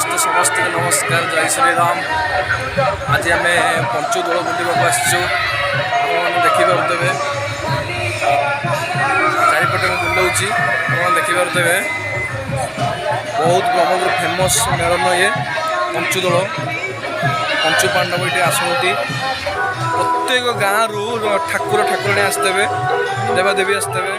ସମସ୍ତେ ସମସ୍ତଙ୍କୁ ନମସ୍କାର, ଜୟ ଶ୍ରୀରାମ। ଆଜି ଆମେ ପଞ୍ଚଦୋଳ ବୁଲିବାକୁ ଆସିଛୁ। ଆପଣମାନେ ଦେଖିପାରୁଥିବେ ଚାରିପଟେ ମୁଁ ବୁଲଉଛି, ଆପଣ ଦେଖିପାରୁଥିବେ ବହୁତ ବ୍ରହ୍ମପୁର ଫେମସ୍ ମେଳନ ଇଏ ପଞ୍ଚଦୋଳ। ପଞ୍ଚୁ ପାଣ୍ଡବ ଏଠି ଆସନ୍ତି। ପ୍ରତ୍ୟେକ ଗାଁରୁ ଠାକୁର ଠାକୁରାଣୀ ଆସିଥିବେ, ଦେବାଦେବୀ ଆସିଥିବେ।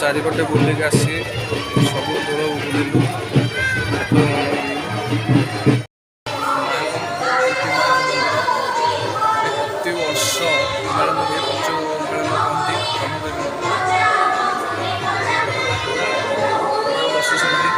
ଚାରିପଟେ ବୁଲିକି ଆସି ସବୁ ଦୋଳ ବୁଲିଲୁ। ପ୍ରତିବର୍ଷ ମେଳନ ହୁଏ, ପଞ୍ଚୁ ମେଳନ କହନ୍ତି। ବସୁଛନ୍ତି।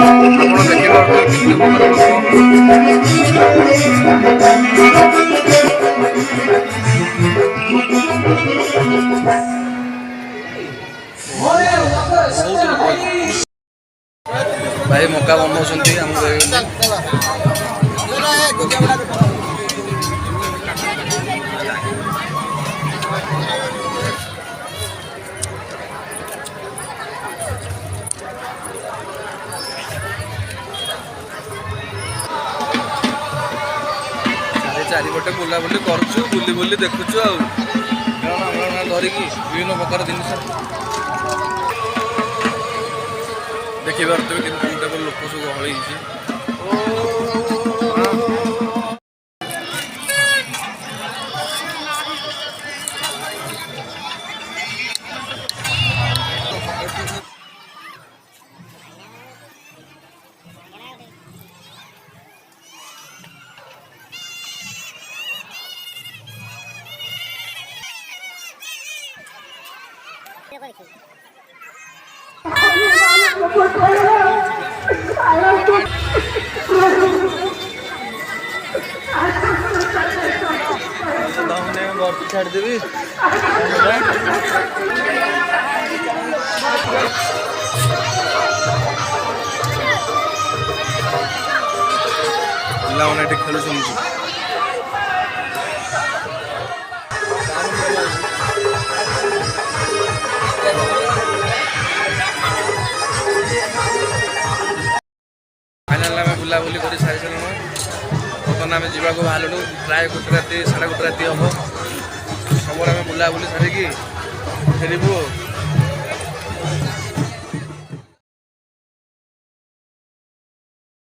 ଆପଣ ଦେଖିପାରୁଥିବେ କେତେ ପ୍ରକାର ଲୋକ। ବହୁତ ଲୋକ ଭାଇ ମକା ବନଉଛନ୍ତି ଆମକୁ ଚାରିପଟେ ବୁଲାବୁଲି କରୁଛୁ, ବୁଲି ଦେଖୁଛୁ ଆଉ ଧରିକି ବିଭିନ୍ନ ପ୍ରକାର ଜିନିଷ ଦେଖିପାରୁଥିବେ କିନ୍ତୁ କେତେ ଲୋକ ସବୁ ଗହଳି ହେଇଛି। ଛାଡ଼ିଦେବି ପିଲାମାନେ ଏଠି ଖେଳୁଛନ୍ତି। ଫାଇନାଲ୍ ଆମେ ବୁଲାବୁଲି କରି ସାରିସାରିଲୁଣୁ। ବର୍ତ୍ତମାନ ଆମେ ଯିବାକୁ ବାହାରିଲୁ। ପ୍ରାୟ 1 ରାତି 1:30 ରାତି ହେବ। ସବୁବେଳେ ଆମେ ବୁଲାବୁଲି ସାରିକି ଫେରିବୁ।